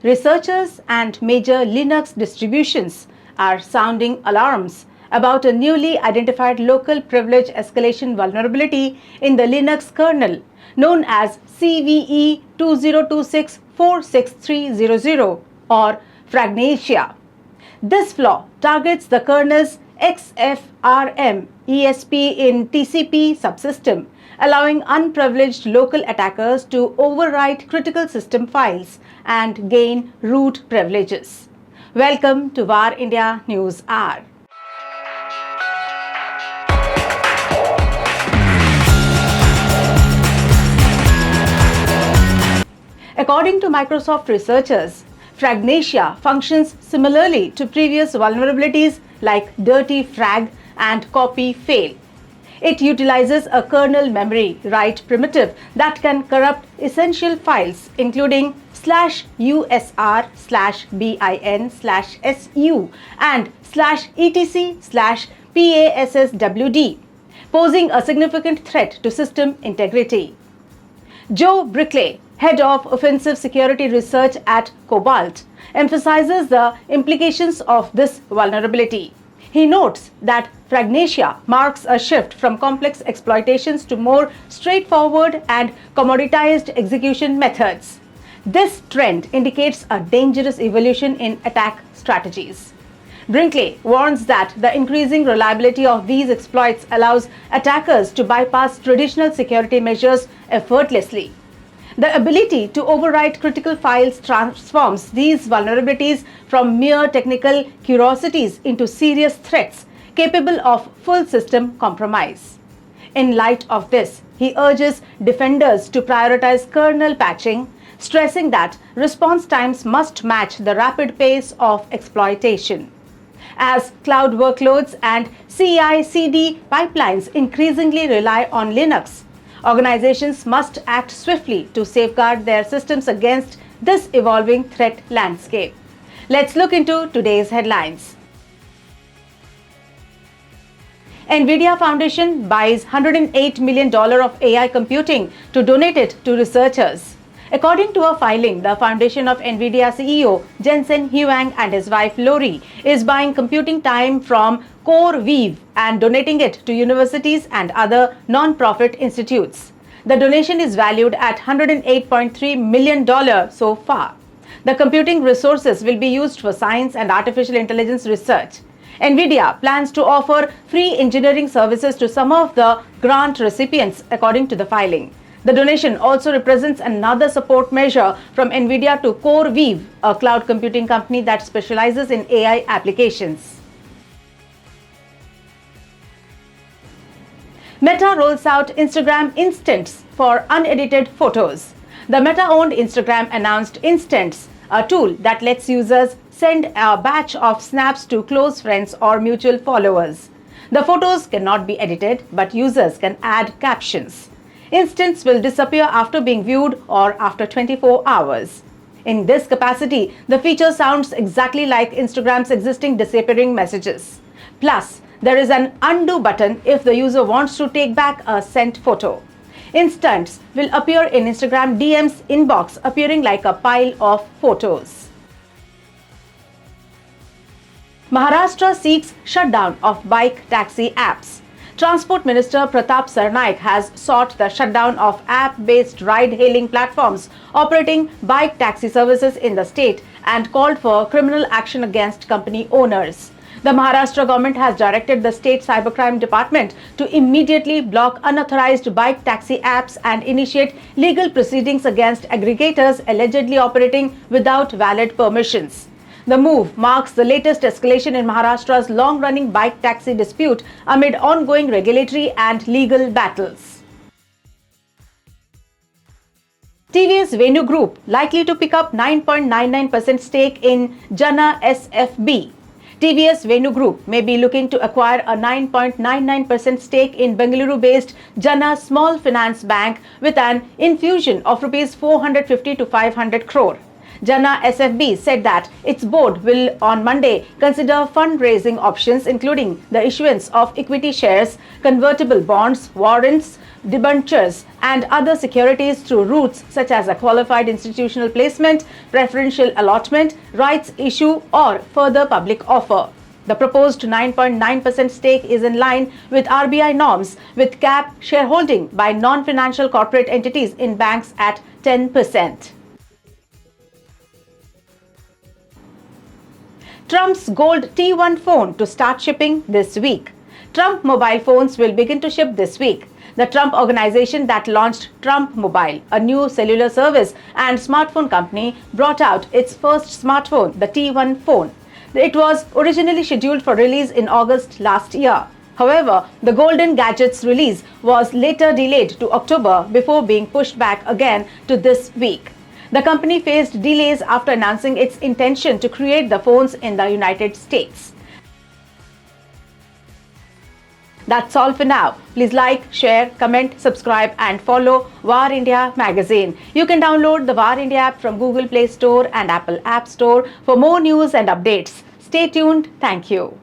researchers and major Linux distributions are sounding alarms about a newly identified local privilege escalation vulnerability in the Linux kernel known as CVE 2026-46300 or Fragnesia. This flaw targets the kernel's XFRM ESP-in-TCP subsystem, allowing unprivileged local attackers to overwrite critical system files and gain root privileges. Welcome to VARINDIA News Hour. According to Microsoft researchers, Fragnesia functions similarly to previous vulnerabilities like dirty frag and copy fail. It utilizes a kernel memory write primitive that can corrupt essential files including /usr/bin/su and /etc/passwd, posing a significant threat to system integrity. Joe Brinkley, head of offensive security research at Cobalt, emphasizes the implications of this vulnerability. He notes that Fragnesia marks a shift from complex exploitations to more straightforward and commoditized execution methods. This trend indicates a dangerous evolution in attack strategies. Brinkley warns that the increasing reliability of these exploits allows attackers to bypass traditional security measures effortlessly. The ability to overwrite critical files transforms these vulnerabilities from mere technical curiosities into serious threats capable of full system compromise. In light of this, he urges defenders to prioritize kernel patching, stressing that response times must match the rapid pace of exploitation. As cloud workloads and CI/CD pipelines increasingly rely on Linux, organizations must act swiftly to safeguard their systems against this evolving threat landscape. Let's look into today's headlines. NVIDIA Foundation buys $108 million of AI computing to donate it to researchers. According to a filing, the foundation of NVIDIA CEO Jensen Huang and his wife Lori is buying computing time from CoreWeave and donating it to universities and other non-profit institutes. The donation is valued at $108.3 million so far. The computing resources will be used for science and artificial intelligence research. NVIDIA plans to offer free engineering services to some of the grant recipients, according to the filing. The donation also represents another support measure from NVIDIA to CoreWeave, a cloud computing company that specializes in AI applications. Meta rolls out Instagram Instants for unedited photos. The Meta-owned Instagram announced Instants, a tool that lets users send a batch of snaps to close friends or mutual followers. The photos cannot be edited, but users can add captions. Instants will disappear after being viewed or after 24 hours. In this capacity, the feature sounds exactly like Instagram's existing disappearing messages. Plus, there is an undo button if the user wants to take back a sent photo. Instants will appear in Instagram DM's inbox, appearing like a pile of photos. Maharashtra seeks shutdown of bike taxi apps. Transport Minister Pratap Sarnaik has sought the shutdown of app-based ride-hailing platforms operating bike taxi services in the state and called for criminal action against company owners. The Maharashtra government has directed the state cybercrime department to immediately block unauthorized bike taxi apps and initiate legal proceedings against aggregators allegedly operating without valid permissions. The move marks the latest escalation in Maharashtra's long-running bike taxi dispute amid ongoing regulatory and legal battles. TVS Venu Group likely to pick up 9.99% stake in Jana SFB. TVS Venu Group may be looking to acquire a 9.99% stake in Bengaluru-based Jana Small Finance Bank with an infusion of Rs 450 to 500 crore. Jana SFB said that its board will on Monday consider fundraising options including the issuance of equity shares, convertible bonds, warrants, debentures and other securities through routes such as a qualified institutional placement, preferential allotment, rights issue or further public offer. The proposed 9.9% stake is in line with RBI norms with cap shareholding by non-financial corporate entities in banks at 10%. Trump's gold T1 phone to start shipping this week. Trump mobile phones will begin to ship this week. The Trump organization that launched Trump Mobile, a new cellular service and smartphone company, brought out its first smartphone, the T1 phone. It was originally scheduled for release in August last year. However, the Golden Gadget's release was later delayed to October before being pushed back again to this week. The company faced delays after announcing its intention to create the phones in the United States. That's all for now. Please like, share, comment, subscribe and follow VAR India magazine. You can download the VAR India app from Google Play Store and Apple App Store for more news and updates. Stay tuned. Thank you.